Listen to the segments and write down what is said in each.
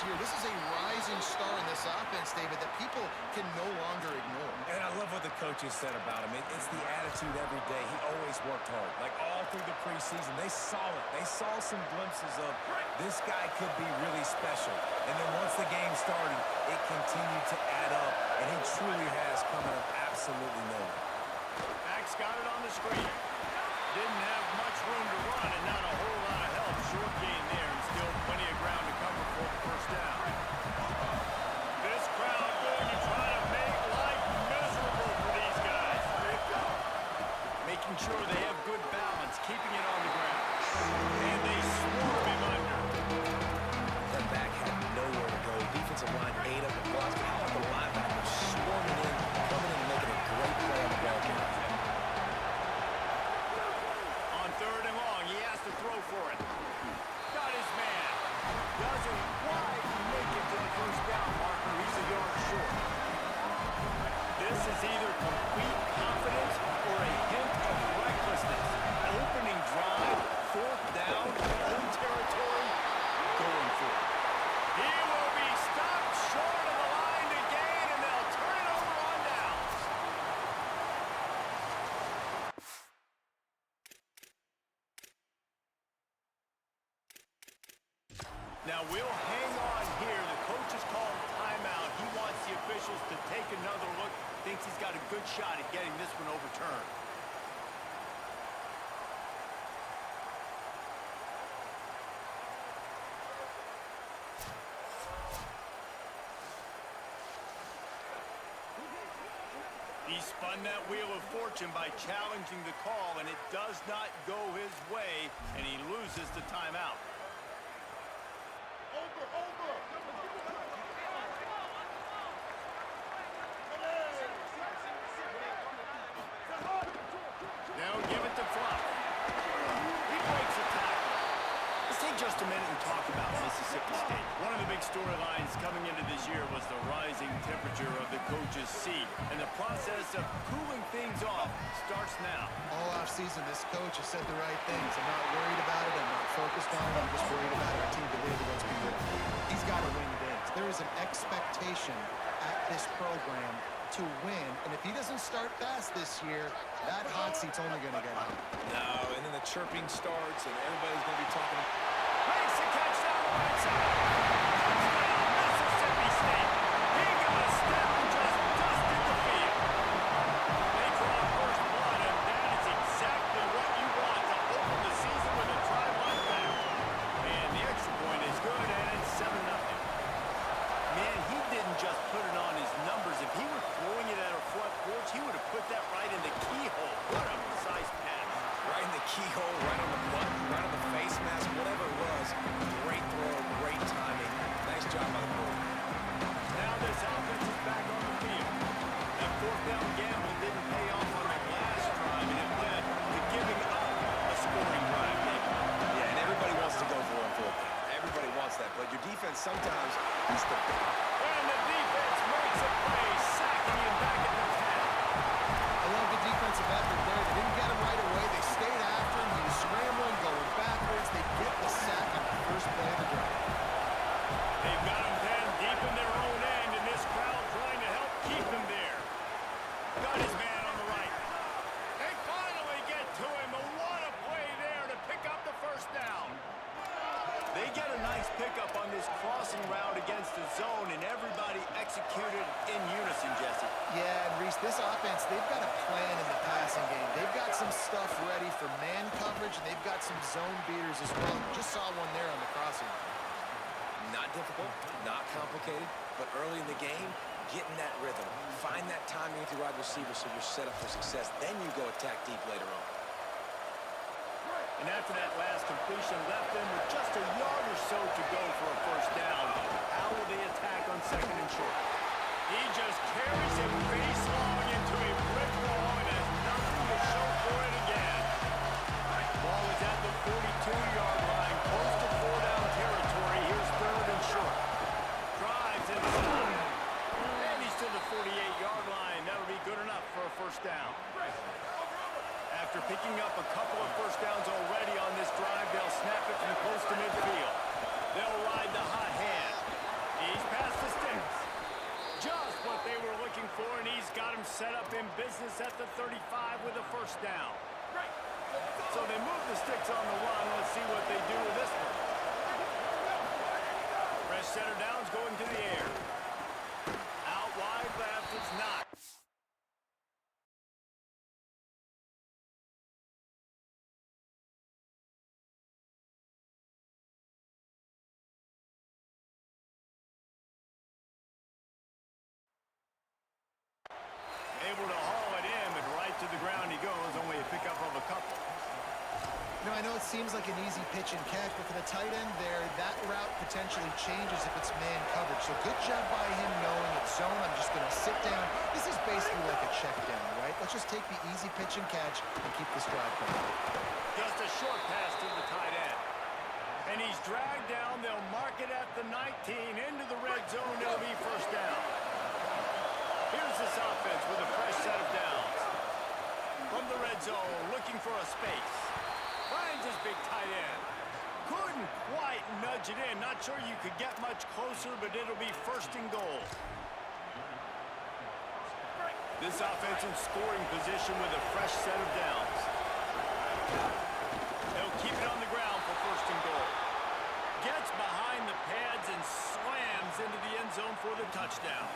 year. This is a rising star in this offense, David, that people can no longer ignore. And I love what the coaches said about him. It's the attitude every day. He always worked hard. Like all through the preseason, they saw it. They saw some glimpses of this guy could be really special. And then once the game started, it continued to add up. And he truly has come out of absolutely nowhere. Max got it on the screen. Didn't have much room to run and not a whole lot of help. Short gain there and still plenty of ground to cover for the first down. This crowd going to try to make life miserable for these guys. Making sure they have good balance, keeping it on the ground. And they swarm him under. That back had nowhere to go. Defensive line ate up the blocks. But how about the linebackers swarming in, coming in and making a great play on the ball carrier? On third and long, he has to throw for it. Got his man. Doesn't quite make it to the first down marker. He's a yard short. This is either complete confidence or a hint of recklessness. Opening drive, fourth down, home territory, going for it. He will be stopped short of the line to gain, and they'll turn it over on downs. Now we'll hang on here. The coach has called timeout. He wants the officials to take another look. Thinks he's got a good shot at getting this one overturned. He spun that wheel of fortune by challenging the call, and it does not go his way, and he loses the timeout. Now give it to Fluff. He breaks the tackle. Let's take just a minute and talk about Mississippi State. One of the big storylines coming into this year was the rising temperature of the coach's seat, and the process of cooling things off starts now. All offseason, this coach has said the right things. I'm not worried about it. I'm not focused on it. I'm just worried about our team today. Let's be real. He's got to win games. There is an expectation at this program to win, and if he doesn't start fast this year, that hot seat's only going to get hot. No, and then the chirping starts, and everybody's going to be talking. Makes the catch down the right side. Touchdown, Mississippi State. He got a step and just dusted the field. They draw first blood, and that is exactly what you want to open the season with a drive like that. And the extra point is good, and it's 7-0. Man, he didn't just put it on his numbers. If he were throwing it at our front porch, he would have put that right in the keyhole. What a precise pass. Right in the keyhole, right on the button, right on the face mask, whatever it was. Great throw, great timing. Nice job by the quarterback. Now this offense is back on the field. That fourth down gamble didn't pay off on the last drive, and it led to giving up a scoring drive. Yeah, and everybody wants to go for a fourth down. Everybody wants that, but your defense sometimes is the... And the defense makes a play, sacking him back at the 10. I love the defensive effort there. They didn't get him right away. They stayed after him. He was scrambling, going backwards. They get the sack on the first play of the drive. They've got him down deep in their own end, and this crowd trying to help keep him there. Got his man on the right. They finally get to him. A what a play there to pick up the first down. They get a nice pickup on this crossing route against the zone, and everybody executed in unison, Jesse. Yeah, and Reese, this offense, they've got a plan in the passing game. They've got some stuff ready for man coverage, and they've got some zone beaters as well. Just saw one there on the crossing route. Not difficult, not complicated, but early in the game, getting that rhythm. Find that timing with your wide receiver so you're set up for success. Then you go attack deep later on. And after that last completion, left them with just a yard or so to go for a first down. How will they attack on second and short? He just carries him face long into a brick wall and has nothing to show for it again. Ball is at the 42-yard line, close to four-down territory. Here's third and short. Drives inside. And he's to the 48-yard line. That'll be good enough for a first down. After picking up a couple of first downs already on this drive, they'll snap it from close to midfield. They'll ride the hot Kansas at the 35 with a first down. So they move the sticks on the run. Let's see what they do with this one. Fresh center downs going to the air. Out wide left, it's not. Able to haul it in, but right to the ground he goes, only a pickup of a couple. Now, I know it seems like an easy pitch and catch, but for the tight end there, that route potentially changes if it's man coverage. So good job by him knowing it's zone. I'm just going to sit down. This is basically like a check down, right? Let's just take the easy pitch and catch and keep this drive going. Just a short pass to the tight end. And he's dragged down. They'll mark it at the 19 into the red zone. It'll be first down. Here's this offense with a fresh set of downs. From the red zone, looking for a space. Finds his big tight end. Couldn't quite nudge it in. Not sure you could get much closer, but it'll be first and goal. This offense in scoring position with a fresh set of downs. They'll keep it on the ground for first and goal. Gets behind the pads and slams into the end zone for the touchdown.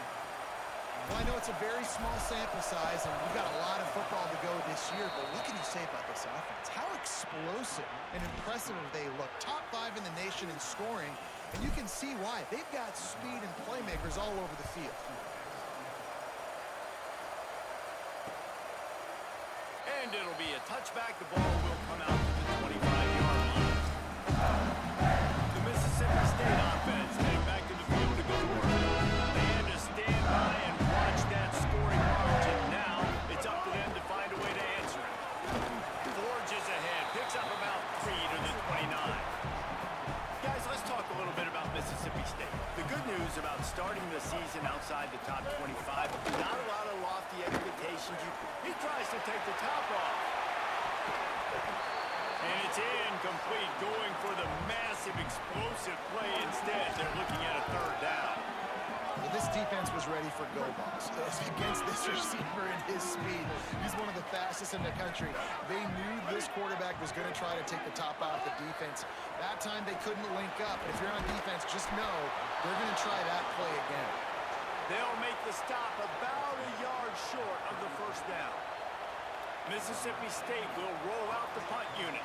Well, I know it's a very small sample size, and we've got a lot of football to go this year, but what can you say about this offense? How explosive and impressive they look. Top 5 in the nation in scoring, and you can see why. They've got speed and playmakers all over the field. And it'll be a touchback. The ball will come out to the 25-yard line. The Mississippi State offense heading back to the field to go to work. They had to stand by and watch that scoring margin. Now it's up to them to find a way to answer it. Forges ahead, picks up about 3 to the 29. Guys, let's talk a little bit about Mississippi State. The good news about starting the season outside the top 25, not a lot of lofty expectations. He tries to take the top off. And it's incomplete, going for the massive explosive play instead. They're looking at a third down. Well, this defense was ready for go balls. Against this receiver and his speed, he's one of the fastest in the country. They knew this quarterback was going to try to take the top off the defense. That time they couldn't link up. If you're on defense, just know they're going to try that play again. They'll make the stop about a yard short of the first down. Mississippi State will roll out the punt unit.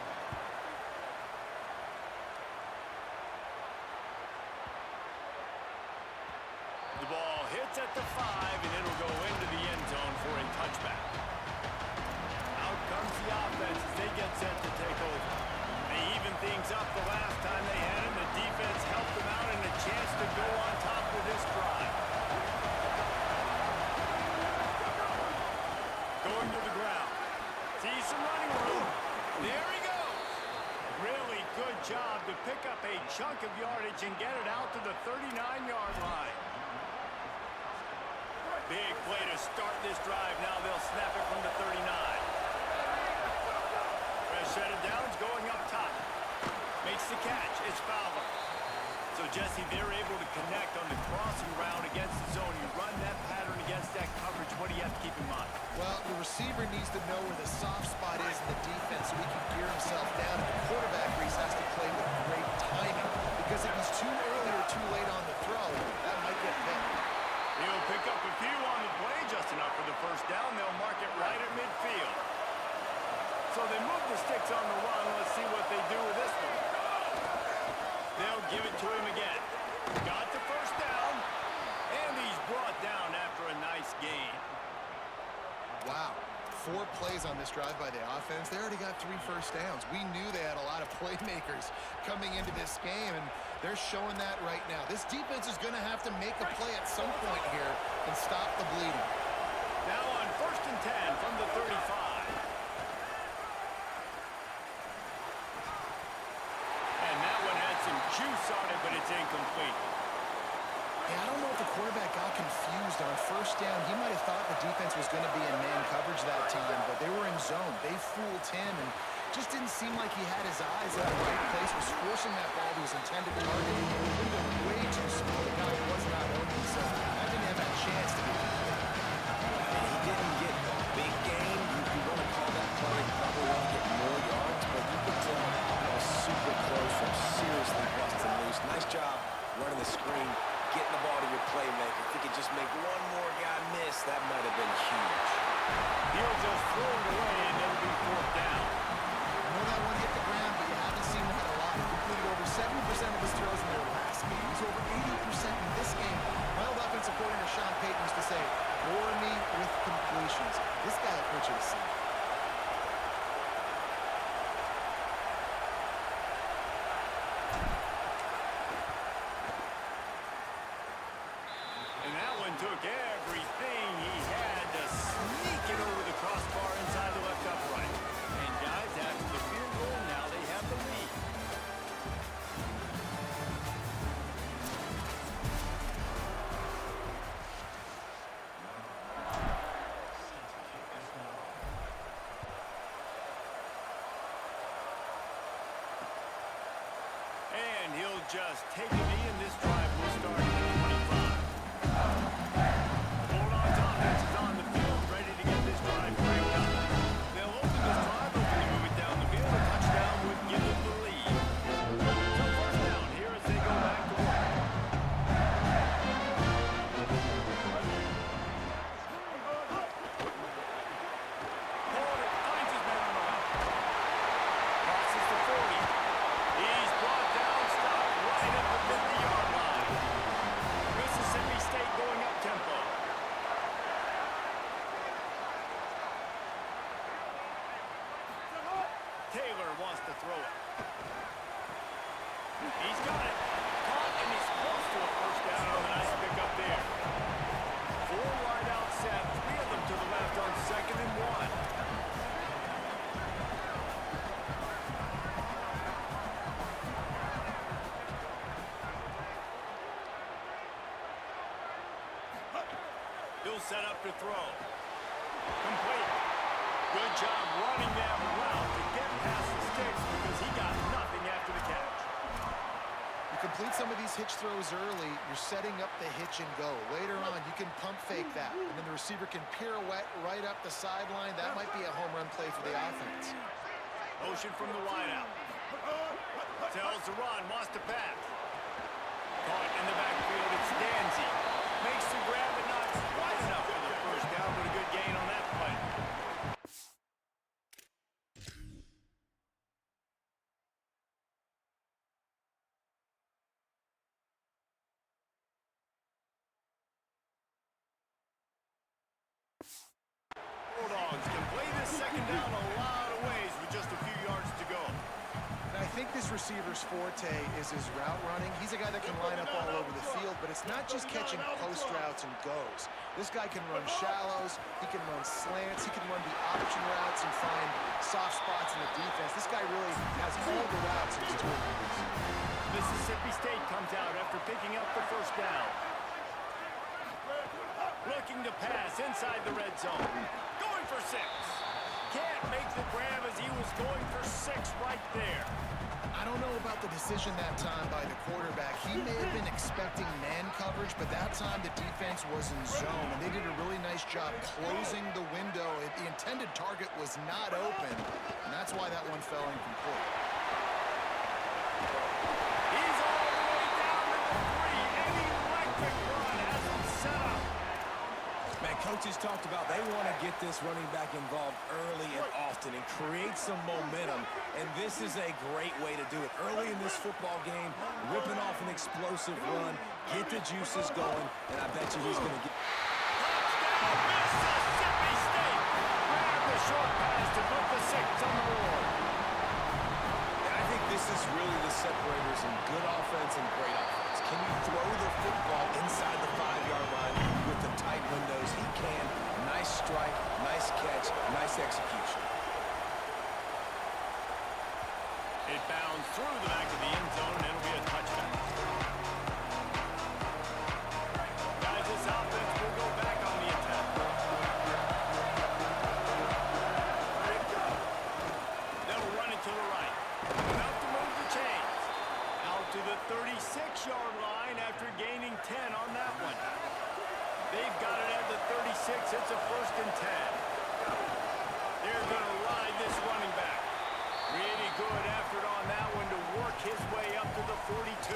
The ball hits at the 5, and it'll go into the end zone for a touchback. Out comes the offense as they get set to take over. They even things up the last time they had him. The defense helped them out and a chance to go on top of this drive. Going to the ground. See some running room. There he goes. Really good job to pick up a chunk of yardage and get it out to the 39-yard line. Big play to start this drive. Now they'll snap it from the 39. Fresh set of downs going up top. Makes the catch. It's Fowler. So, Jesse, they're able to connect on the crossing route against the zone. You run that pattern against that coverage. What do you have to keep in mind? Well, the receiver needs to know where the soft spot is in the defense so he can gear himself down. And the quarterback, Reese, has to play with great timing because if he's too early or too late on the throw, that might get hit. He'll pick up a few on the play, just enough for the first down. They'll mark it right at midfield. So they move the sticks on the run. Let's see what they do with this one. They'll give it to him again. Got the first down, and he's brought down after a nice gain. Wow. 4 plays on this drive by the offense. They already got 3 first downs. We knew they had a lot of playmakers coming into this game, and they're showing that right now. This defense is going to have to make a play at some point here and stop the bleeding. Now on first and 10 from the 35. And that one had some juice on it, but it's incomplete. Yeah, I don't know if the quarterback got confused on first down. He might have thought the defense was going to be in man coverage that time, but they were in zone. They fooled him and just didn't seem like he had his eyes in the right place, was forcing that ball to his intended target. He was way too small. The guy was not open, so I didn't have that chance to be. And he didn't get a big the screen, getting the ball to your playmaker. If he could just make one more guy miss, that might have been huge. He'll just throw it away, and it'll be fourth down. I know that one hit the ground, but you haven't seen him hit a lot. He completed over 70% of his throws in their last game. He's over 80% in this game. My old offensive coordinator, Sean Payton, used to say, bore me with completions. This guy will put you to sleep. And that one took everything he had to sneak it over the crossbar inside the left upright. And guys, after the field goal, now they have the lead. And he'll just take a knee, and this drive will start at the 25. Bulldogs offense is on the field, ready to get this drive cranked up. They'll open this drive, looking to move it down the field. A touchdown would give them the lead. So first down here as they go back to work. Pollard finds his man on the left. Crosses the 40. He's brought down, stopped right at the 50-yard line. Mississippi State going up tempo. Taylor wants to throw it. He's got it. Caught, and he's close to a first down on a nice pick up there. 4 wide out set, 3 of them to the left on 2nd and 1. He'll set up to throw. Complete. Good job running that route to get past the sticks because he got nothing after the catch. You complete some of these hitch throws early, you're setting up the hitch and go. Later on, you can pump fake that, and then the receiver can pirouette right up the sideline. That might be a home run play for the offense. Motion from the wideout. Tells to run, wants to pass. Caught in the backfield, it's Danzy. Makes the grab, but not quite enough for the first down, but a good gain on that play. Bulldogs can play this second down a lot of ways with just a few yards to go. And I think this receiver's forte is his route running. He's a guy that can line up all over the field, but it's not just catching post routes and goes. This guy can run shallows, he can run slants, he can run the option routes and find soft spots in the defense. This guy really has all the routes in his toolbox. Mississippi State comes out after picking up the first down. Looking to pass inside the red zone. Going for 6. Can't make the grab as he was going for 6 right there. I don't know about the decision that time by the quarterback. He may have been expecting man coverage, but that time the defense was in zone, and they did a really nice job closing the window. The intended target was not open, and that's why that one fell incomplete. He's all the way down to the 3. An electric run has him set up. Man, coaches talked about they want to get this running back involved early and often and create some momentum, and this is a great way to do it. Early in this football game, ripping off an explosive run, get the juices going, and I bet you he's going to get... Touchdown, Mississippi State. Grab the short pass to put the 6 on the board. And I think this is really the separators in good offense and great offense. Can you throw the football inside the 5-yard line with the tight windows? He can. Nice strike, nice catch, nice execution. It bounds through the back of the end zone, and it'll be a touchdown. Guys, this offense will go back on the attack. They'll run it to the right. Enough to move the chains. Out to the 36-yard line after gaining 10 on that one. They've got it at the 36. It's a 1st and 10. They're going to ride this running back. Really good effort on that one to work his way up to the 42.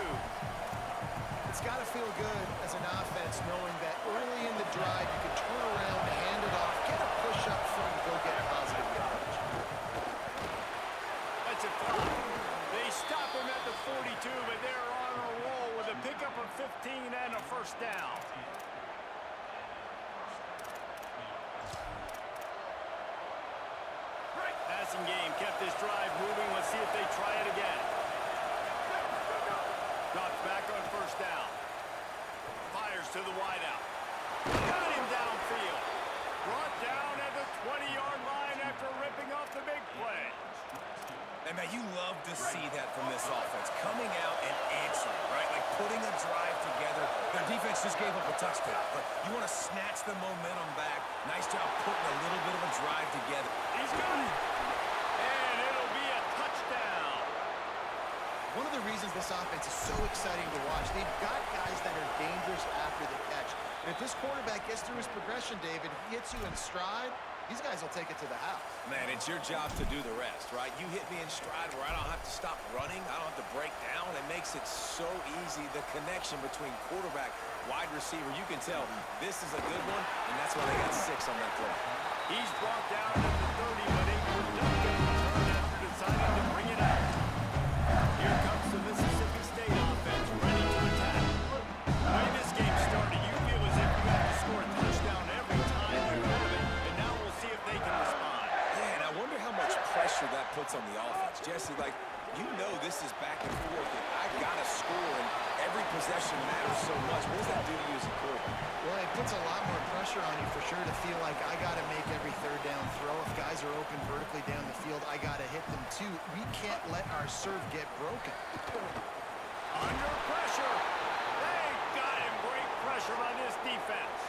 It's got to feel good as an offense knowing that early in the drive you can turn around, hand it off, get a push up front, and go get positive yardage. That's a fly. They stop him at the 42, but they're on a roll with a pickup of 15 and a first down. Passing game kept this drive moving. Let's see if they try it again. Drops back on first down. Fires to the wideout. Got him downfield. Brought down at the 20-yard line after ripping off the big play. And, man, you love to see that from this offense. Coming out and answering, right? Like putting a drive together. Their defense just gave up a touchdown. But you want to snatch the momentum back. Nice job putting a little bit of a drive together. He's got it. And it'll be a touchdown. One of the reasons this offense is so exciting to watch, they've got guys that are dangerous after the catch. And if this quarterback gets through his progression, David, he hits you in stride, these guys will take it to the house. Man, it's your job to do the rest, right? You hit me in stride where I don't have to stop running. I don't have to break down. It makes it so easy, the connection between quarterback, wide receiver. You can tell this is a good one, and that's why they got 6 on that play. He's brought down at the 30, but a productive return after deciding to bring it out. Here comes the Mississippi State offense, ready to attack. The way this game started, you feel as if you have to score a touchdown every time you have it, and now we'll see if they can respond. Yeah, and I wonder how much pressure that puts on the offense. Jesse, like, you know this is back and forth, and I got to score, and every possession matters so much. What does that do to you as a quarterback? Well, it puts a lot more pressure on you for sure to feel like I got to make every third down throw. If guys are open vertically down the field, I got to hit them too. We can't let our serve get broken. Under pressure. They got him. Great pressure on this defense.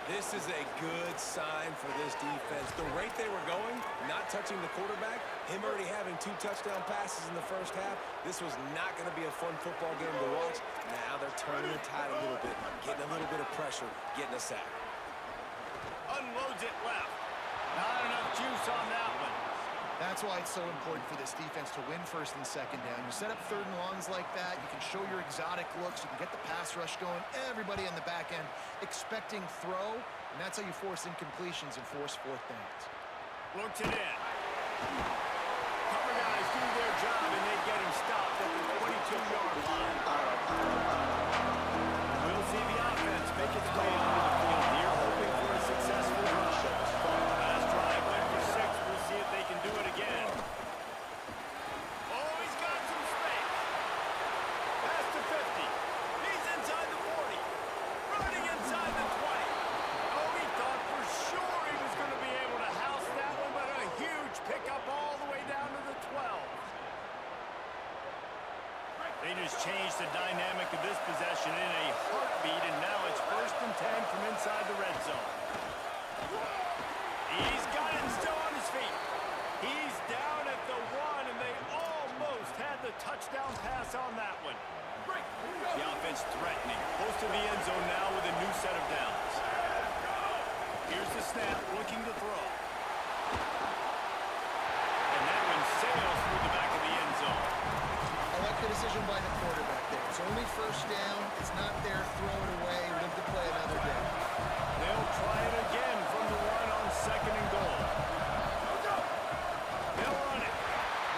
This is a good sign for this defense. The rate they were going, not touching the quarterback, him already having 2 touchdown passes in the first half, this was not going to be a fun football game to watch. Now they're turning the tide a little bit, getting a little bit of pressure, getting a sack. Unloads it left. Not enough juice on that one. That's why it's so important for this defense to win first and second down. You set up third and longs like that, you can show your exotic looks, you can get the pass rush going, everybody on the back end expecting throw, and that's how you force incompletions and force fourth downs. Looks it in. Cover guys do their job, and they get him stopped at the 22-yard line. We'll see the offense make its way onto the field here, hoping for a successful rush. Last drive went for 6. We'll see if they can do it again. Oh, he's got some space. Pass to 50. He's inside the 40. Running inside the 20. Oh, he thought for sure he was going to be able to house that one, but a huge pickup all the way down to the 12. They just changed the dynamic of this possession in a heartbeat, and now it's 1st and 10 from inside the red zone. He's got it still on his feet. He's down at the 1, and they almost had the touchdown pass on that one. The offense threatening. Close to the end zone now with a new set of downs. Here's the snap, looking to throw. And that one sails through the back of the end zone. I like the decision by the quarterback there. It's only first down. It's not there. Throw it away. Live to play another day. They'll try it again from the 1 on 2nd and goal. They'll run it.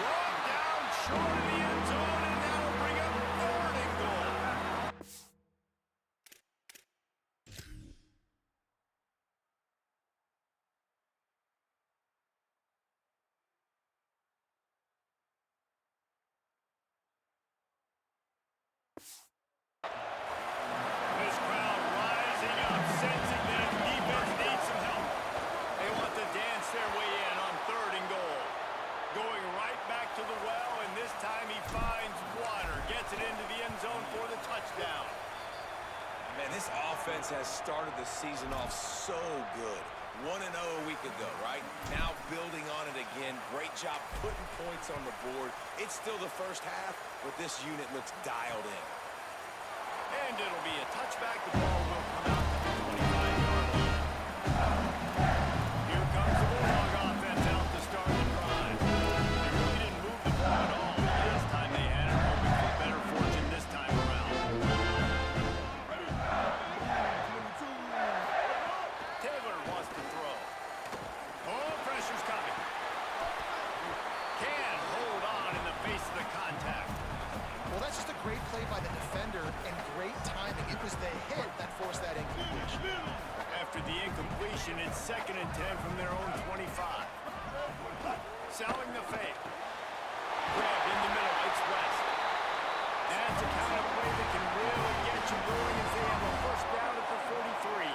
Brought down short of the end zone, and that'll bring up 3rd and goal. This crowd rising up, sensing that the defense needs some help. They want to dance their way in on 3rd and goal. Going right back to the well, and this time he finds water. Gets it into the end zone for the touchdown. Man, this offense has started the season off so good. 1-0 a week ago, right? Now building on it again. Great job putting points on the board. It's still the first half, but this unit looks dialed in. And it'll be a touchback. The ball will come out to the 25-yard line. Here comes the Bulldog offense out to start the drive. They really didn't move the ball at all. Last time they had it, hoping for better fortune this time around. was the hit that forced that incompletion. After the incompletion, it's 2nd and 10 from their own 25. Selling the fake. Grab in the middle, it's West. That's a kind of play that can really get you going as they have a first down at the 43.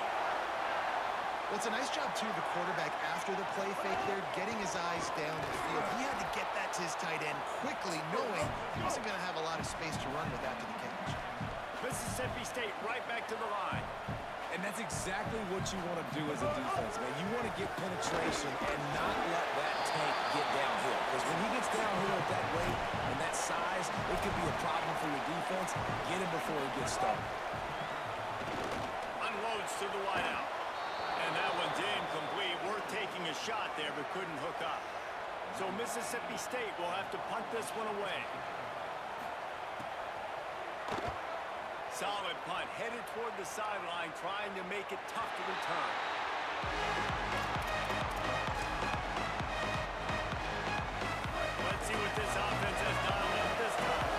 Well, it's a nice job, too, the quarterback, after the play fake there, getting his eyes down the field. He had to get that to his tight end quickly, knowing he wasn't going to have a lot of space to run with after the catch. Mississippi State right back to the line. And that's exactly what you want to do as a defense, man. You want to get penetration and not let that tank get downhill. Because when he gets downhill at that weight and that size, it could be a problem for your defense. Get him before he gets started. Unloads to the wideout. And that one's incomplete. Worth taking a shot there, but couldn't hook up. So Mississippi State will have to punt this one away. Solid punt, headed toward the sideline, trying to make it tough to return. Let's see what this offense has done this time.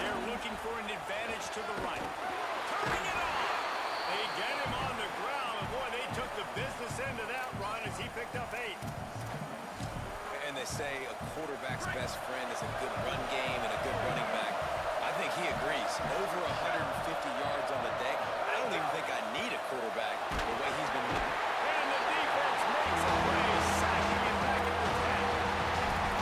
They're looking for an advantage to the right. Turning it on! They get him on the ground, and boy, they took the business end of that run as he picked up 8. And they say a quarterback's best friend is a good run game and a good running back. I think he agrees. Over 150 yards on the day. I don't even think I need a quarterback the way he's been moving. And the defense makes a play, sacking him back at the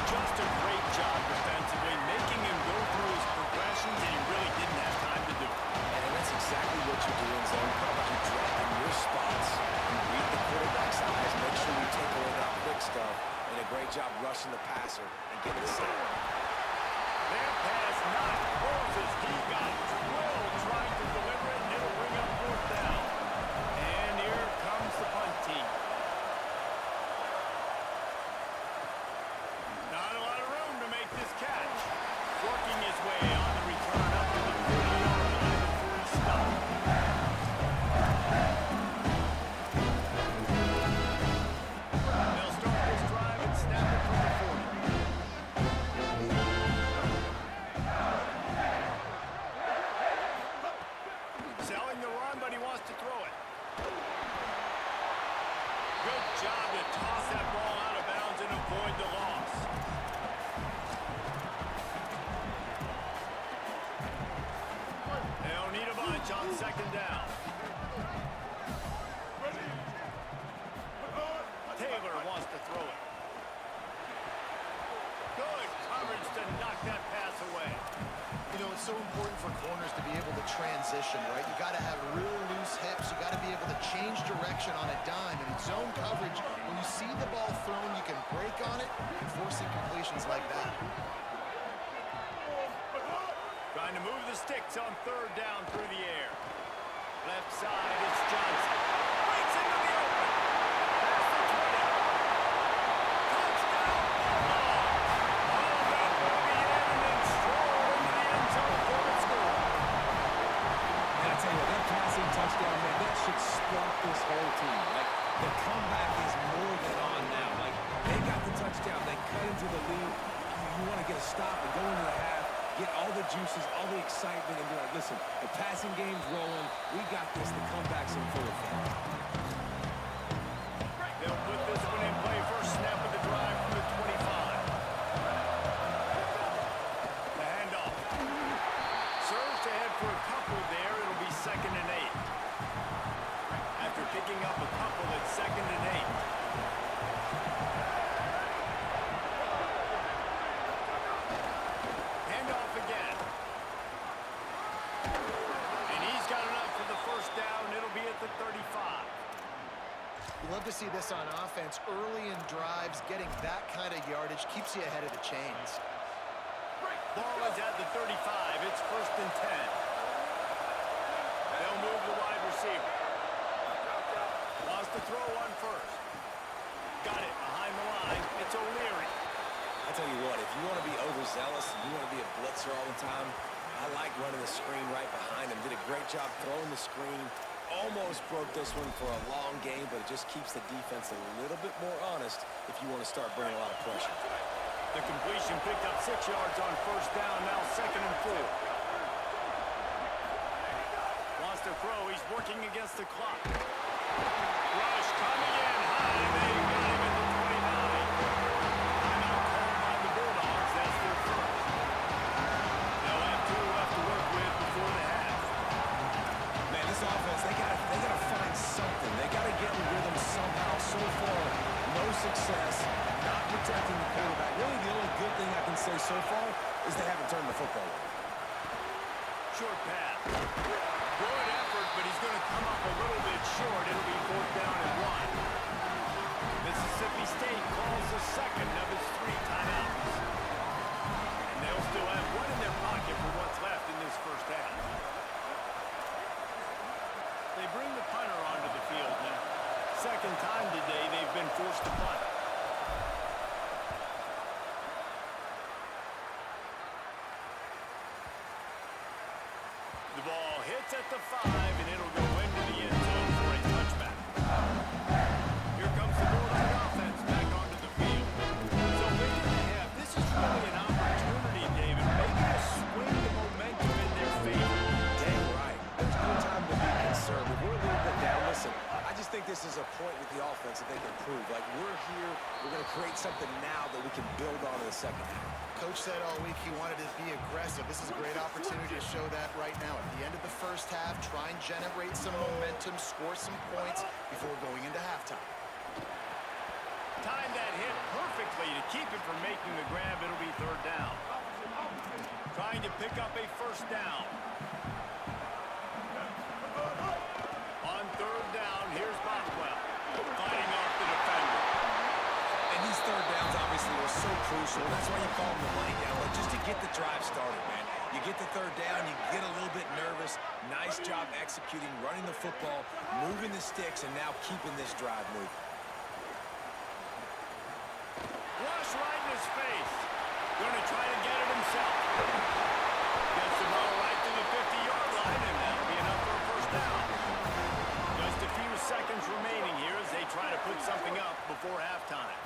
10. Just a great job defensively, making him go through his progressions, and he really didn't have time to do it. And that's exactly what you do in zone coverage. You drop in your spots. You read the quarterback's eyes. Make sure you take away that quick stuff. And a great job rushing the passer and getting the sack. That pass not close as he got drilled trying to deliver it, and it'll bring up 4th down. And here comes the punt team. Not a lot of room to make this catch. Working his way on the return up to the 40-yard line before he stopped. They'll start this drive and snap it from the 40. Selling the run, but he wants to throw it. Good job to toss that ball out of bounds and avoid the loss. They'll need a bunch on 2nd down. Taylor wants to throw it. Good coverage to knock that pass away. You know, it's so important for corners to be able to transition, right? You got to have real loose hips. You got to be able to change direction on a dime. And in zone coverage, when you see the ball thrown, you can break on it and force incompletions like that. Trying to move the sticks on 3rd down through the air. Left side, it's Johnson. Breaks into the open. Past the 20. Touchdown, Bulldogs! Oh, that will be in and then stroll into the end zone for the score. And I tell you what, that passing touchdown, man, that should spark this whole team. Like, the comeback is more than on now. Like, they got the touchdown. They cut into the lead. You want to get a stop and go into the half, get all the juices, all the excitement, and be like, listen, the passing game's rolling. We got this. The comeback's in full effect. They'll put this one in play. First snap of the drive from the 25. The handoff. Serves to head for a couple there. It'll be 2nd and 8. After picking up a couple, it's 2nd and 8. Handoff again. And he's got enough for the first down. It'll be at the 35. You love to see this on offense. Early in drives, getting that kind of yardage keeps you ahead of the chains. Ball is at the 35. It's 1st and 10. They'll move the wide receiver. Wants to throw on first. Got it behind the line. It's O'Leary. I tell you what, if you want to be overzealous and you want to be a blitzer all the time, I like running the screen right behind him. Did a great job throwing the screen. Almost broke this one for a long game, but it just keeps the defense a little bit more honest if you want to start bringing a lot of pressure. The completion picked up 6 yards on first down. Now 2nd and 4. working against the clock. Rush coming in high. They got him at the 29. Timeout called by the Bulldogs. That's their first. They'll have 2 left to work with before the half. Man, this offense, they gotta find something. They gotta get in rhythm somehow. So far, no success, not protecting the quarterback. Really, the only good thing I can say so far is they haven't turned the football over. Short pass. Good effort, but he's going to come up a little bit short. It'll be 4th down and 1. Mississippi State calls the second of its 3 timeouts. And they'll still have 1 in their pocket for what's left in this first half. They bring the punter onto the field now. Second time today they've been forced to punt. The ball hits at the 5, and it'll go into the end zone for a touchback. Here comes the Bulldog offense back onto the field. So late in the half, this is really an opportunity, David, maybe to swing the momentum in their favor. Dang right. There's no time to be concerned. If we're a little bit down, listen, I just think this is a point with the offense that they can prove. Like, we're here, we're going to create something now that we can build on in the second half. Coach said all week he wanted to be aggressive. This is a great opportunity to show that right now. At the end of the first half, try and generate some momentum, score some points before going into halftime. Time that hit perfectly to keep it from making the grab. It'll be 3rd down. Trying to pick up a first down. On 3rd down, here's Boswell. Fighting off the defender. And these 3rd downs obviously are so crucial. That's why you call them the money down. Like, just to get the drive started, man. You get the 3rd down, you get a little bit nervous. Nice job executing, running the football, moving the sticks, and now keeping this drive moving. Rush right in his face. Going to try to get it himself. Gets the ball right to the 50-yard line, and that'll be enough for a first down. Just a few seconds remaining here as they try to put something up before halftime.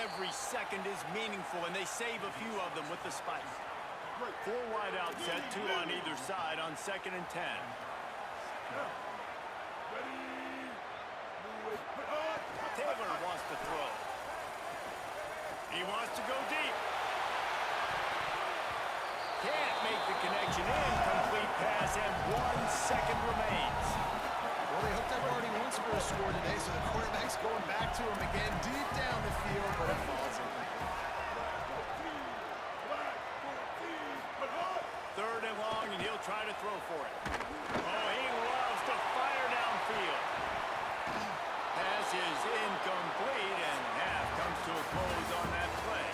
Every second is meaningful, and they save a few of them with the spike. 4 wide out set, 2 on either side on 2nd and 10. Taylor wants to throw. He wants to go deep. Can't make the connection. Incomplete pass, and 1 second remains. Well, they hooked up already once for a score today, so the quarterback's going back to him again, deep down the field, but it falls in. 3rd and long, and he'll try to throw for it. Oh, he loves to fire downfield. Pass is incomplete, and half comes to a close on that play.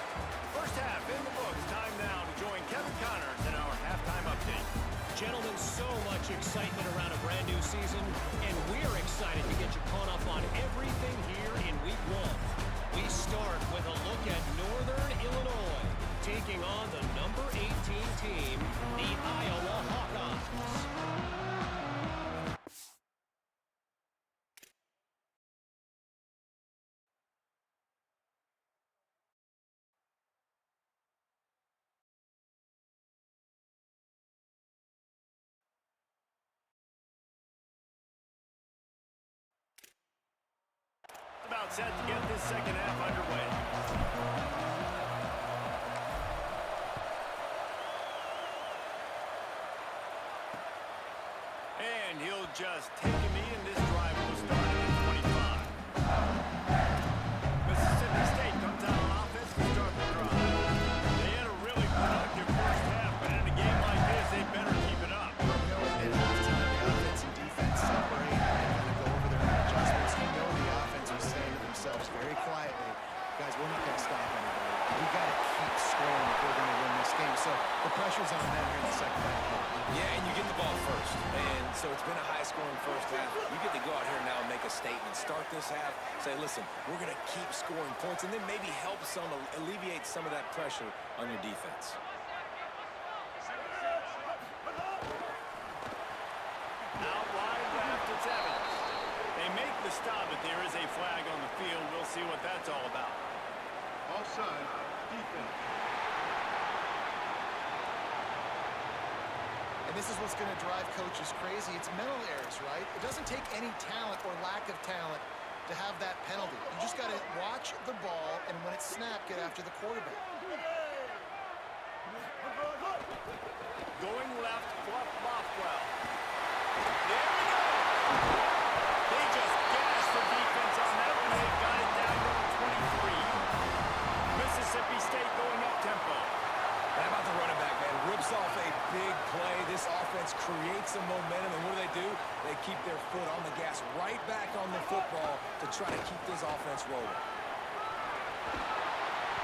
First half in the books. Time now to join Kevin Connors in our halftime update. Gentlemen, so much excitement around a brand new season, and we're excited to get you caught up on everything here in Week 1. We start with a look at Northern Illinois, taking on the number 18 team, the Iowa Hawkeyes. About set to get this second half underway. And he'll just take a knee, and this drive will start at 25. Mississippi State comes out on offense to start the drive. They had a really productive first half, but in a game like this, they better keep it up. At halftime, the offense and defense separate and kind of go over their own adjustments. You know the offense was saying to themselves very quietly, guys, we're not going to stop anybody. We got to keep scoring if we're going to win this game. So the pressure's on them here in the second half. Yeah, and you get the ball first. And so it's been a high-scoring first half. You get to go out here now and make a statement. Start this half, say, listen, we're going to keep scoring points, and then maybe help alleviate some of that pressure on your defense. Out wide left, it's Evans. They make the stop, but there is a flag on the field. We'll see what that's all about. Offside, defense. And this is what's going to drive coaches crazy. It's mental errors, right? It doesn't take any talent or lack of talent to have that penalty. You just got to watch the ball, and when it's snapped, get after the quarterback. Going left, Fluff Bothwell. There we go! They just gashed the defense on that one. They got it down to 23. Mississippi State going up-tempo. How about the running back, man? Rips off a big play. This offense creates some momentum, and what do? They keep their foot on the gas right back on the football to try to keep this offense rolling.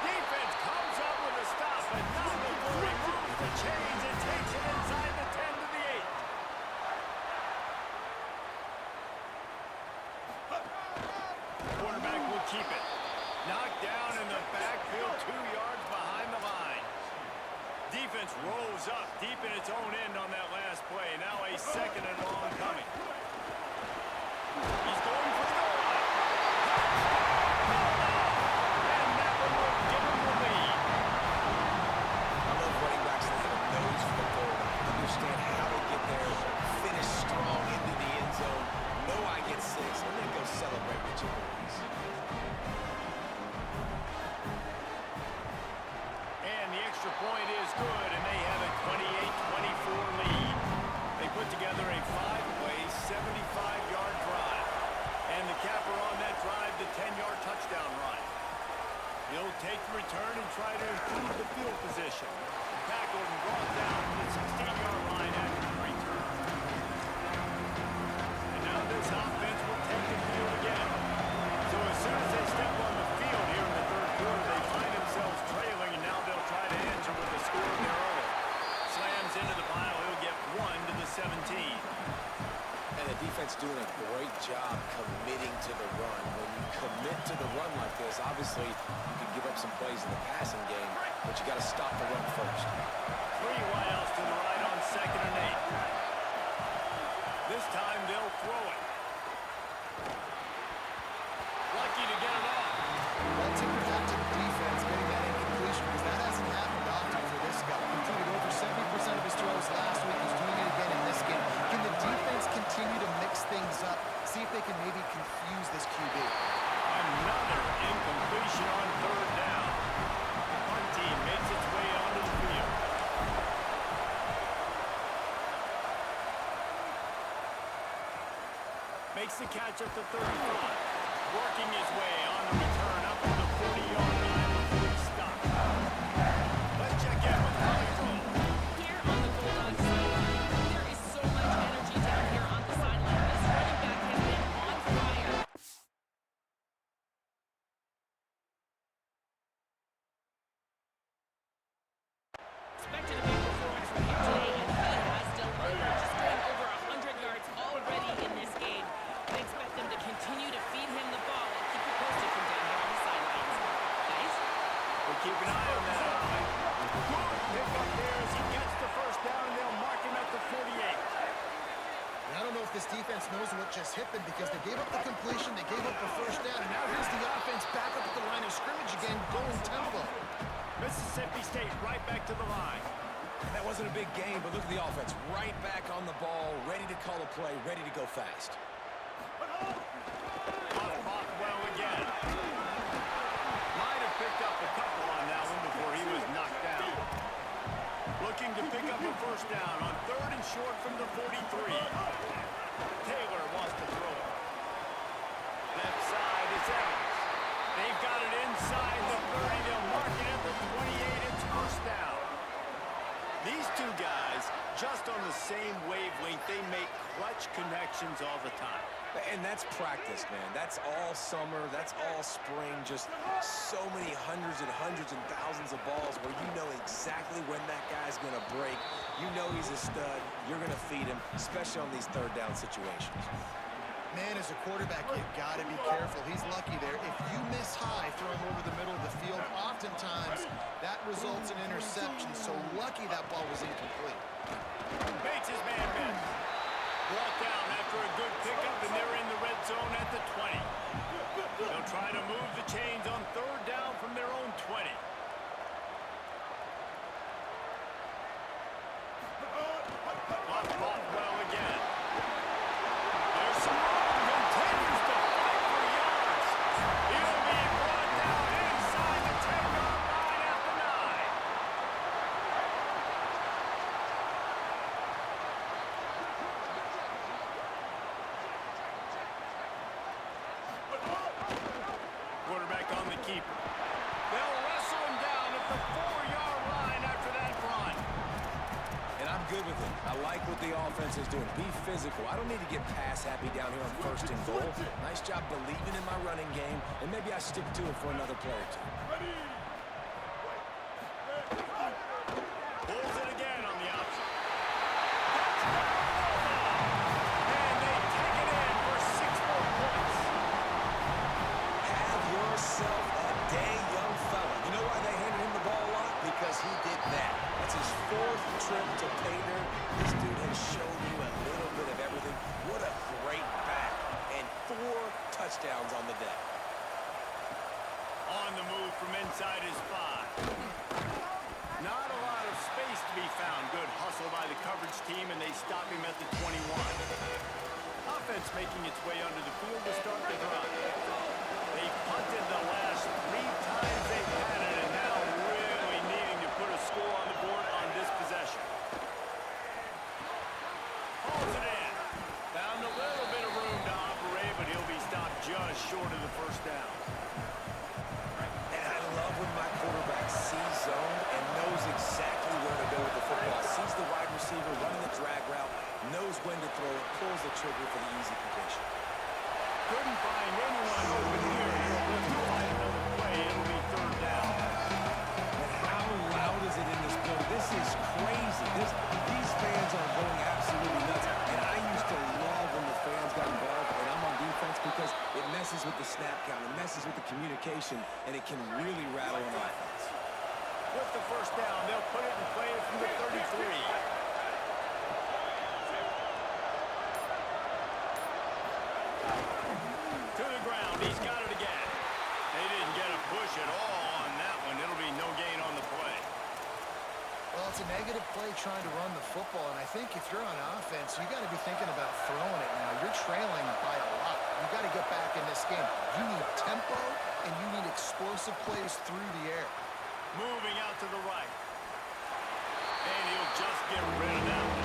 Defense comes up with a stop, but not before he moves the chains and takes it inside the 10 to the 8. Quarterback will keep it. Knocked down in the backfield, 2 yards behind the line. Defense rolls up deep in its own end on that last play. Now a 2nd and long coming. He's going for the goal line. And that one will give him the lead. I love running backs that have a nose for the goal line. Understand how to get there, finish strong into the end zone, know I get 6, and then go celebrate with your boys. And the extra point is good, and they have a 28-24 lead. They put together a 5-play, 75-yard drive. And the capper on that drive, the 10-yard touchdown run. He'll take the return and try to improve the field position. Tackled and brought down to the 16-yard line after the return. And now this offense will take the field again. So as soon as they step on the field here in the third quarter, they find themselves trailing, and now they'll try to answer with a score of their own. Slams into the pile. He'll get 1 to the 17. And the defense doing a great job committing to the run. When you commit to the run like this, obviously you can give up some plays in the passing game, but you got to stop the run first. 3 wideouts to the right on 2nd and 8. This time they'll throw it. Lucky to get it off. Well, tip it back to the defense, getting that incompletion, because that hasn't happened often for this guy. He completed over 70% of his throws last week. He's doing it again in this game. Can the defense continue to mix things up, see if they can maybe confuse this QB? Another incompletion on 3rd down. The punt team makes its way onto the field. Makes the catch at the 35. Working his way on the return up to the 40-yard line before he stopped. Let's check in with Holly Rowe. Here on the Bulldogs sideline, there is so much energy down here on the sideline. This running back has been on fire. Expected a big performance from him today, and he has delivered. Just going over 100 yards already in this game. They expect them to continue to feed him the ball and keep you posted from down here on the sidelines. Guys? We'll keep an eye on that, Holly. Good pick up there as he gets the 1st down, and they'll mark him at the 48. And I don't know if this defense knows what just hit them, because they gave up the completion, they gave up the 1st down, and now here's the offense back up at the line of scrimmage again, going tempo. Mississippi State right back to the line. That wasn't a big game, but look at the offense. Right back on the ball, ready to call a play, ready to go fast. Bothwell again. Might have picked up a couple on that one before he was knocked down. Looking to pick up a 1st down on 3rd and short from the 43. Taylor wants to throw it. Left side is Evans. They've got it inside the 30. They'll mark it at the 28. It's 1st down. These two guys, just on the same wavelength, they make clutch connections all the time. And that's practice, man. That's all summer. That's all spring. Just so many hundreds and thousands of balls where you know exactly when that guy's going to break. You know he's a stud. You're going to feed him, especially on these 3rd down situations. Man, as a quarterback, you got to be careful. He's lucky there. If you miss high, throwing over the middle of the field, oftentimes that results in interception. So lucky that ball was incomplete. Bates his man miss. Brought down after a good pickup, and they're in the red zone at the 20. They'll try to move the chains on 3rd down from their own 20. good with it. I like what the offense is doing. Be physical. I don't need to get pass happy down here on 1st and goal. Nice job believing in my running game, and maybe I stick to it for another play or two. Pulls it again on the option. And they take it in for 6 more points. Have yourself a day, young fella. You know why they handed him the ball a lot? Because he did that. That's his 4th trip to pay dirt. This dude has shown you a little bit of everything. What a great back. And 4 touchdowns on the day. On the move from inside his 5. Not a lot of space to be found. Good hustle by the coverage team, and they stop him at the 21. Offense making its way under the field to start the drive. They punted the last 3 times they've had it, and now really needing to put a score on the board on this possession. Hauls it in. Found a little bit of room to operate, but he'll be stopped just short of the 1st down. And I love when my quarterback sees zone and knows exactly where to go with the football. Sees the wide receiver running the drag route, knows when to throw it, pulls the trigger for the easy completion. Couldn't find anyone open here. If you find another play, it'll be 3rd down. And how loud is it in this building? This is crazy. These fans are going absolutely nuts. And I used to love when the fans got involved and I'm on defense because it messes with the snap count, it messes with the communication, and it can really rattle an offense. With the 1st down, they'll put it in play from the 33. To the ground, he's got it again. They didn't get a push at all on that one. It'll be no gain on the play. Well, it's a negative play trying to run the football, and I think if you're on offense, you got to be thinking about throwing it now. You're trailing by a lot. You got to get back in this game. You need tempo, and you need explosive plays through the air. Moving out to the right. And he'll just get rid of that one.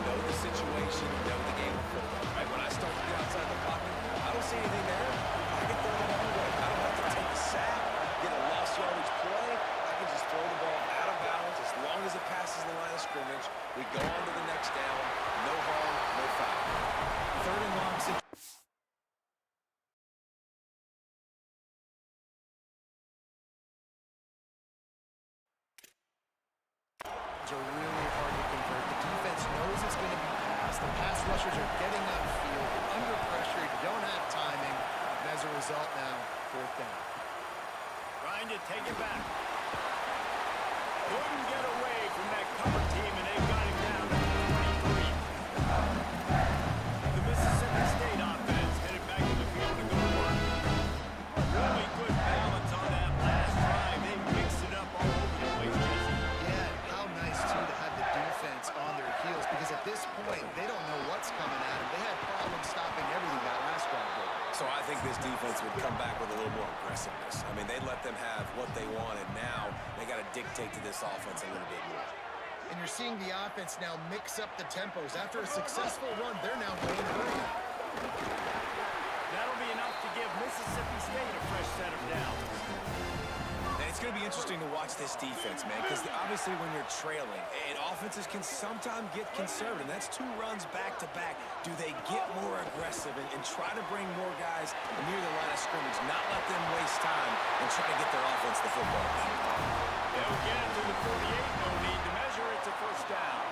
Know the situation, know the game of football. Right? When I start to get outside the pocket, I don't see anything there. I can throw the long way. I don't have to take a sack, get a lost yardage play. I can just throw the ball out of bounds as long as it passes the line of scrimmage. We go on to the next down. No harm, no foul. 3rd and long situation. Are really hard to convert. The defense knows it's going to be passed. The pass rushers are getting upfield. You're under pressure. You don't have timing. And as a result now, 4th down. Trying to take it back. Couldn't get away from that cover team, and they got him down to the 23. The Mississippi State offense headed back to the field to go to work. Really good balance on that last drive. They mixed it up all over the place, Jesse. Yeah, how nice, too, to have the defense on their heels, because at this point, they don't know what's coming at them. They had problems stopping everything that last drive did. So I think this defense would come back with a little more aggressiveness. I mean, they let them have what they wanted. Now they got to dictate to this offense a little bit more. And you're seeing the offense now mix up the tempos. After a successful run, they're now going early. That'll be enough to give Mississippi State a fresh set of downs. And it's going to be interesting to watch this defense, man, because obviously when you're trailing, and offenses can sometimes get conservative. That's 2 runs back-to-back. Do they get more aggressive and try to bring more guys near the line of scrimmage, not let them waste time, and try to get their offense the football? They'll get it to the 48. No need to measure. It's a 1st down.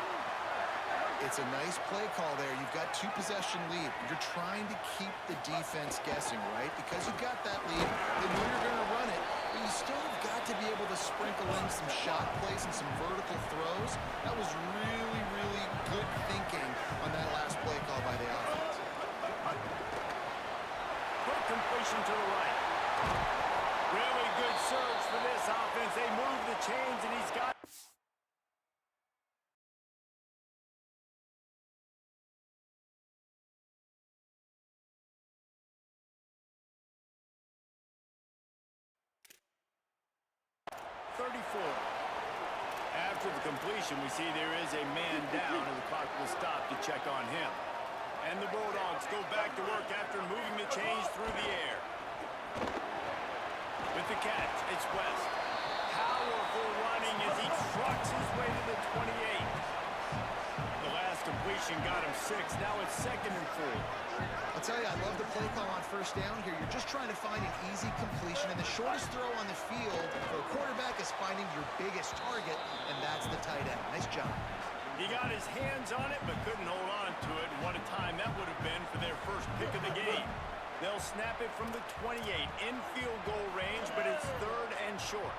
It's a nice play call there. You've got 2-possession lead. You're trying to keep the defense guessing, right? Because you've got that lead, they know you're going to run it, but you still have got to be able to sprinkle in some shot plays and some vertical throws. That was really, really good thinking on that last play call by the offense. Quick completion to the right. Really good surge for this offense. They move the chains, and he's got... After the completion, we see there is a man down, and the clock will stop to check on him. And the Bulldogs go back to work after moving the chains through the air. With the catch, it's West. Powerful running as he trucks his way to the 28. 6. Now it's 2nd and 4. I'll tell you, I love the play call on first down here. You're just trying to find an easy completion, and the shortest throw on the field for a quarterback is finding your biggest target, and that's the tight end. Nice job. He got his hands on it, but couldn't hold on to it. And what a time that would have been for their first pick of the game. They'll snap it from the 28 in field goal range, but it's 3rd and short.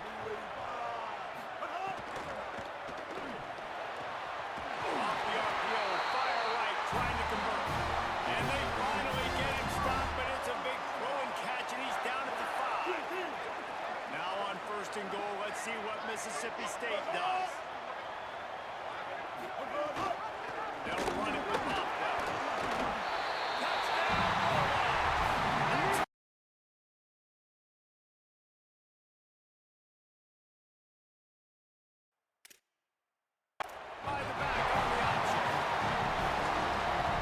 Off the RPO, fire right, trying to convert. And they finally get him stopped, but it's a big throw and catch, and he's down at the 5. Now on 1st and goal, let's see what Mississippi State does. They'll run it with Bothwell. By the back on the option.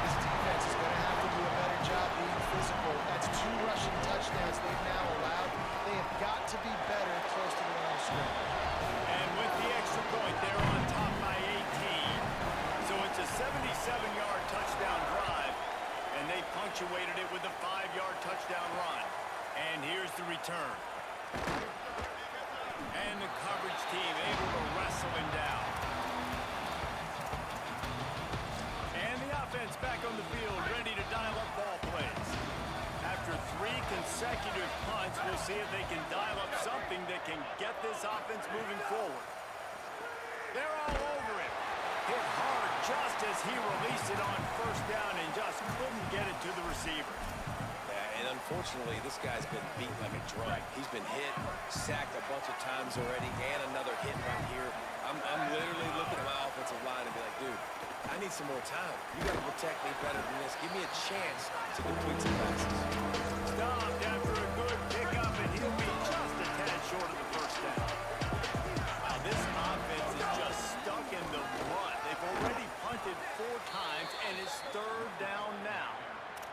This defense is going to have to do a better job being physical. That's 2 rushing touchdowns they've now allowed. They have got to be better close to the line of scrimmage. And with the extra point, they're on top by 18. So it's a 77-yard touchdown drive, and they punctuated it with a 5-yard touchdown run. And here's the return. And the coverage team able to wrestle him down. And the offense back on the field, ready to dial up ball plays. After 3 consecutive punts, we'll see if they can dial up something that can get this offense moving forward. They're all over him. Hit hard just as he released it on 1st down and just couldn't get it to the receiver. Yeah, and unfortunately, this guy's been beat like a drum. He's been hit, sacked a bunch of times already, and another hit right here. I'm literally looking at my offensive line and be like, dude, I need some more time. You got to protect me better than this. Give me a chance to complete some passes. Stopped after a good pickup, and he'll be just a tad short of the 1st down. Wow, this offense is just stuck in the mud. They've already punted 4 times, and it's 3rd down now.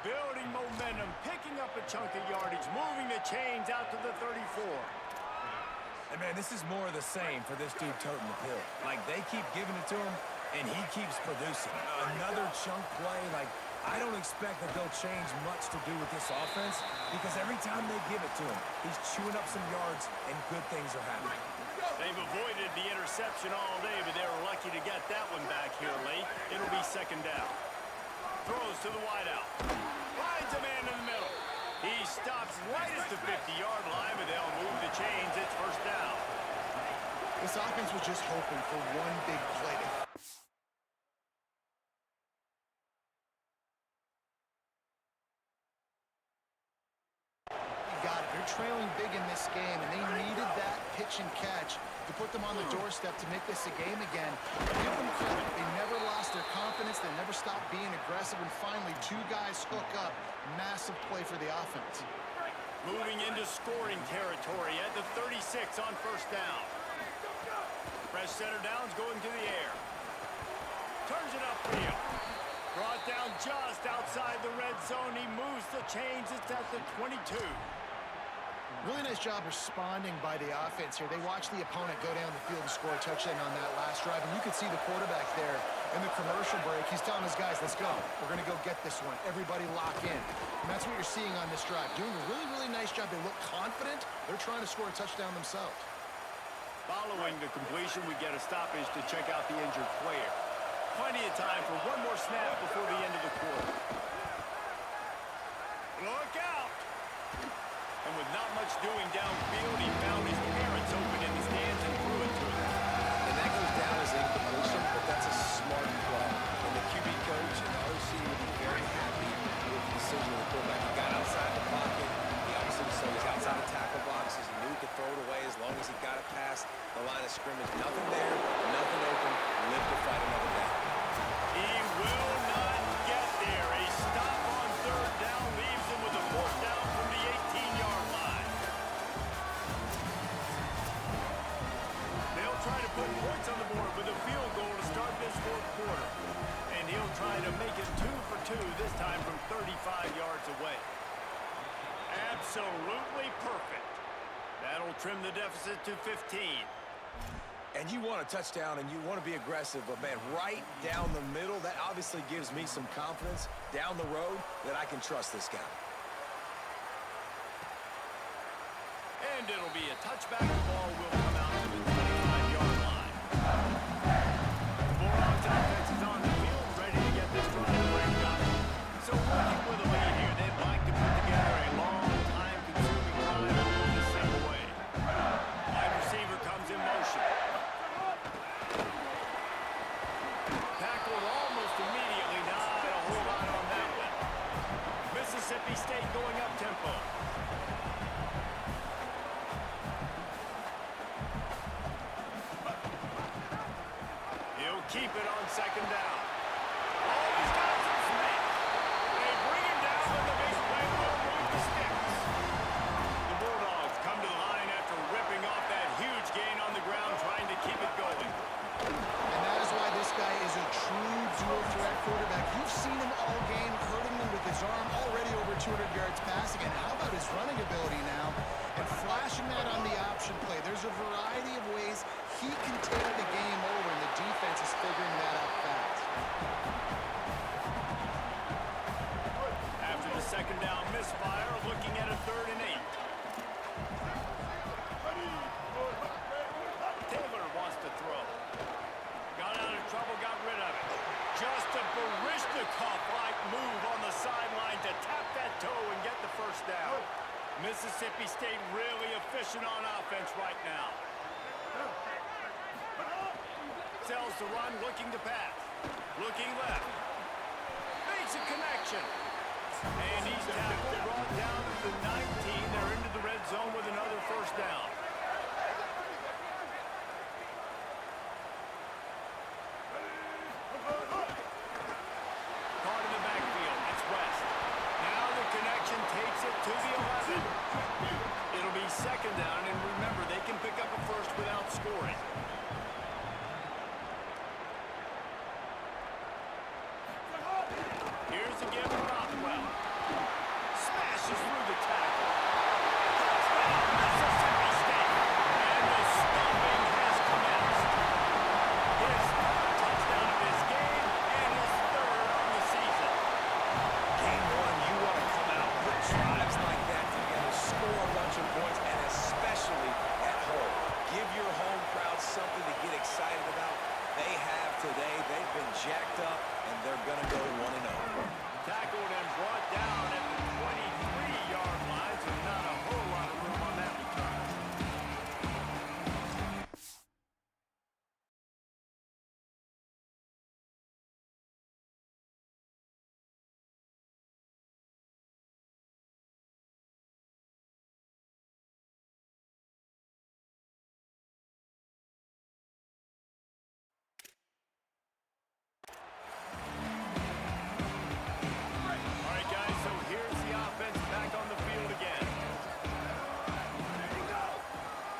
Building momentum, picking up a chunk of yardage, moving the chains out to the 34. And, man, this is more of the same for this dude toting the pill. Like, they keep giving it to him, and he keeps producing. Another chunk play. Like, I don't expect that they'll change much to do with this offense because every time they give it to him, he's chewing up some yards, and good things are happening. They've avoided the interception all day, but they were lucky to get that one back here late. It'll be 2nd down. Throws to the wideout. Finds a man in the middle. He stops right at the 50-yard line, but they'll move the chains. It's 1st down. This offense was just hoping for one big play. Got it. They're trailing big in this game, and they needed that pitch and catch to put them on the doorstep to make this a game again. Give them credit. They never lost their confidence. They never stopped being aggressive, and finally 2 guys hook up. Massive play for the offense. Moving into scoring territory at the 36 on 1st down. Fresh center downs going to the air. Turns it upfield. Brought down just outside the red zone. He moves the chains. It's at the 22. Really nice job responding by the offense here. They watched the opponent go down the field and score a touchdown on that last drive, and you could see the quarterback there in the commercial break. He's telling his guys, let's go. We're going to go get this one. Everybody lock in. And that's what you're seeing on this drive. Doing a really, really nice job. They look confident. They're trying to score a touchdown themselves. Following the completion, we get a stoppage to check out the injured player. Plenty of time for one more snap before the end of the quarter. Look out! And with not much doing downfield, he found his parents open in the stands and threw it to him. And that goes down as incompletion, but that's a smart play. And the QB coach and the OC would be very happy with the decision of the quarterback. He got outside the pocket. He obviously was so he's outside the tackle boxes. He knew he could throw it away as long as he got it past the line of scrimmage. Nothing there, nothing open. Live to fight another day. He will not get there. A stop on 3rd down leaves him with a 4th down from the 18-yard line. They'll try to put points on the board with a field goal to start this 4th quarter. And he'll try to make it 2 for 2, this time from 35 yards away. Absolutely perfect. That'll trim the deficit to 15. And you want a touchdown and you want to be aggressive, but, man, right down the middle, that obviously gives me some confidence down the road that I can trust this guy. And it'll be a touchback. The ball will come out to the 25-yard line. Bulldogs offense is on the field, ready to get this drive break up. So working with a lead here, they'd like to put together a long, time-consuming drive and move this thing away. Wide receiver comes in motion. Tackled almost immediately. Not a whole lot on that one. Mississippi State going up tempo. He'll keep it on second down. Oh, he's got some Smith. They bring him down with the big play. They'll move the sticks. The Bulldogs come to the line after ripping off that huge gain on the ground, trying to keep it going. And that is why this guy is a true dual-threat quarterback. You've seen him all game, hurting them with his arm, already over 200 yards passing. And how about his running ability now? And flashing that on the option play. There's a variety of ways he can take the game over, and the defense is figuring that out fast. After the second down misfire, looking at a 3rd and 8. Taylor wants to throw. Got out of trouble, got rid of it. Just a Baryshnikov-like move on the sideline to tap that toe and get the first down. Mississippi State really efficient on offense right now. Sells the run, looking to pass. Looking left. Makes a connection. And he's tackled, brought down to the 19. They're into the red zone with another first down. Caught in the backfield. It's West. Now the connection takes it to the 11. It'll be second down, and remember, they can pick up a first without scoring. Here's again Rothwell. Smashes through the tackle. Touchdown, Mississippi State. And the stomping has commenced. His touchdown of his game and his 3rd on the season. Game one, you want to come out, put drives like that together, score a bunch of points, and especially at home. Give your home crowd something to get excited about. They have today. They've been jacked up, and they're going to go 1-0. Tackled and brought down at the 23-yard line, so not a whole lot of room on that return. All right, guys, so here's the offense back on the field again.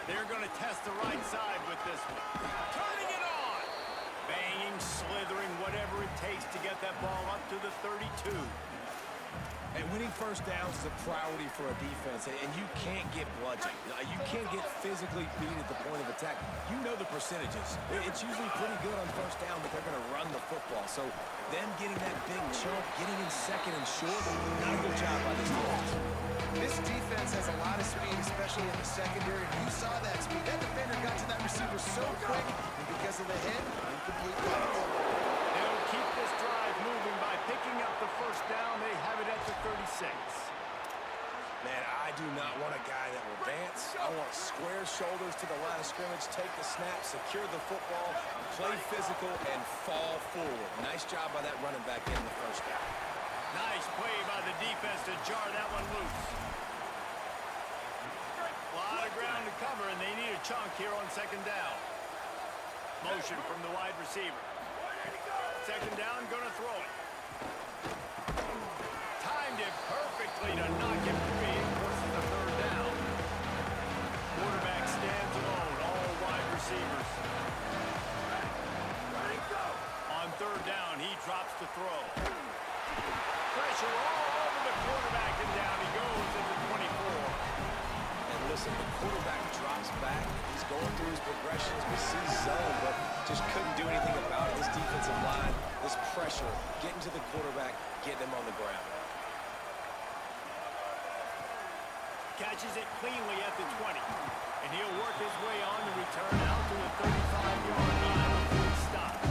They're going to test the right side with this one. Turning it on! Banging, slithering, whatever it takes to get that ball up to the 32. And winning first downs is a priority for a defense, and you can't get bludgeoned. You can't get physically beat at the point of attack. You know the percentages. It's usually pretty good on first down, but they're going to run the football. So them getting that big chunk, getting in second and short, not a good job by this defense. This defense has a lot of speed, especially in the secondary. You saw that speed. That defender got to that receiver so quick, and because of the hit, incomplete pass. They'll keep this drive moving by picking up the first down. They have it at the 36. Man, I do not want a guy that will dance. I want square shoulders to the line of scrimmage, take the snap, secure the football, play physical, and fall forward. Nice job by that running back in the first down. Nice play by the defense to jar that one loose. A lot of ground to cover, and they need a chunk here on second down. Motion from the wide receiver. Second down, gonna throw it. Timed it perfectly to knock him free and forces the third down. Quarterback stands alone, all wide receivers. On third down, he drops to throw. Pressure all over the quarterback, and down he goes at the 24. And listen, the quarterback drops back. He's going through his progressions. We see zone, but just couldn't do anything about it. This defensive line, this pressure, getting to the quarterback, getting him on the ground. Catches it cleanly at the 20. And he'll work his way on to return out to the 35-yard line before he stops.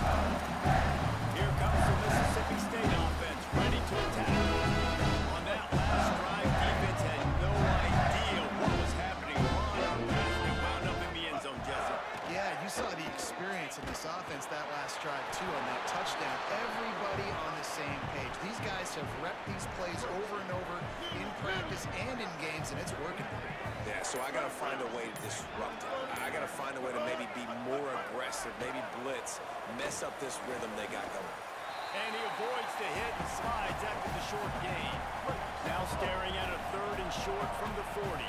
Here comes the Mississippi State offense, ready to attack. On that last drive, defense had no idea what was happening. Run or pass, they wound up in the end zone, Jesse. Yeah, you saw the experience in this offense that last drive, too, on that touchdown. Everybody on the same page. These guys have repped these plays over and over in practice and in games, and it's working. Yeah, so I got to find a way to disrupt it. I got to find a way to maybe be more aggressive, maybe blitz, mess up this rhythm they got going. And he avoids the hit and slides after the short gain. Now staring at a 3rd and short from the 40.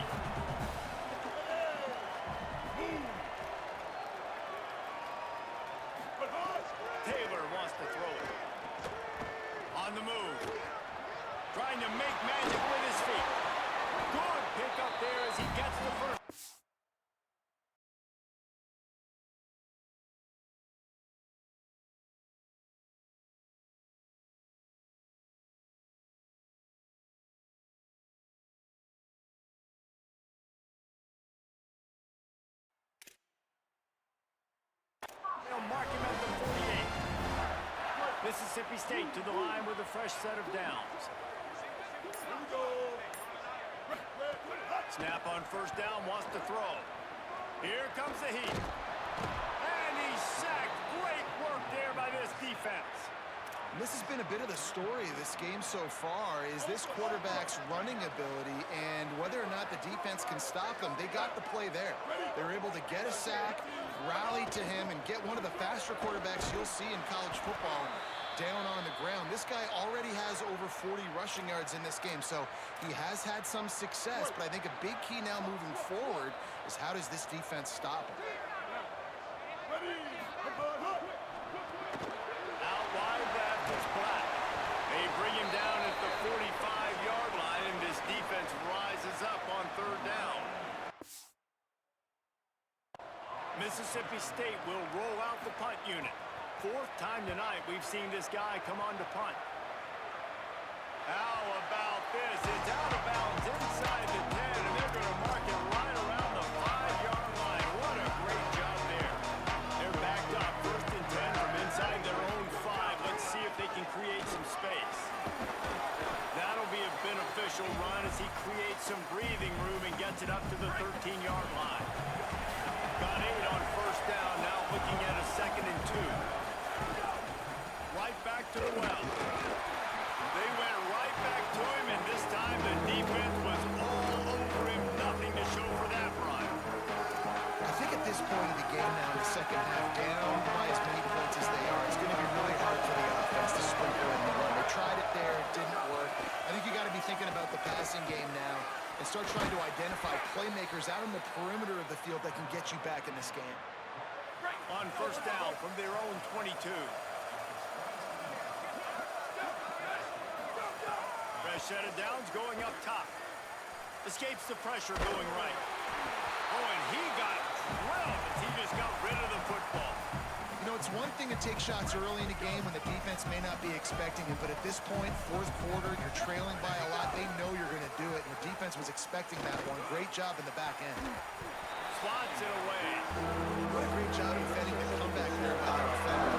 Taylor wants to throw it. On the move. Trying to make magic with his feet. Good pick up there as he gets the first. They'll mark him at the 48. Mississippi State to the line with a fresh set of downs. Snap on first down, wants to throw. Here comes the heat. And he's sacked. Great work there by this defense. And this has been a bit of the story of this game so far, is this quarterback's running ability and whether or not the defense can stop them. They got the play there. They were able to get a sack, rally to him, and get one of the faster quarterbacks you'll see in college football down on the ground. This guy already has over 40 rushing yards in this game, so he has had some success, but I think a big key now moving forward is how does this defense stop him? Out wide left is Black. They bring him down at the 45-yard line, and this defense rises up on 3rd down. Mississippi State will roll out the punt unit. 4th time tonight we've seen this guy come on to punt. How about this? It's out of bounds inside the 10, and they're going to mark it right around the 5-yard line. What a great job there. They're backed up 1st and 10 from inside their own 5. Let's see if they can create some space. That'll be a beneficial run as he creates some breathing room and gets it up to the 13-yard line. Got 8 on first down, now looking at a 2nd and 2. Right back to the well. They went right back to him, and this time the defense was all over him. Nothing to show for that run. I think at this point of the game now, in the second half, down by as many points as they are, it's going to be really hard for the offense to sprinkle in the run. They tried it there, it didn't work. I think you got to be thinking about the passing game now and start trying to identify playmakers out in the perimeter of the field that can get you back in this game. On first down from their own 22. Fresh set of downs going up top. Escapes the pressure going right. Oh, and he got drilled as he just got rid of the football. You know, it's one thing to take shots early in the game when the defense may not be expecting it, but at this point, 4th quarter, you're trailing by a lot. They know you're going to do it, and the defense was expecting that one. Great job in the back end. Slots it away. What a great job defending the comeback there by the defender.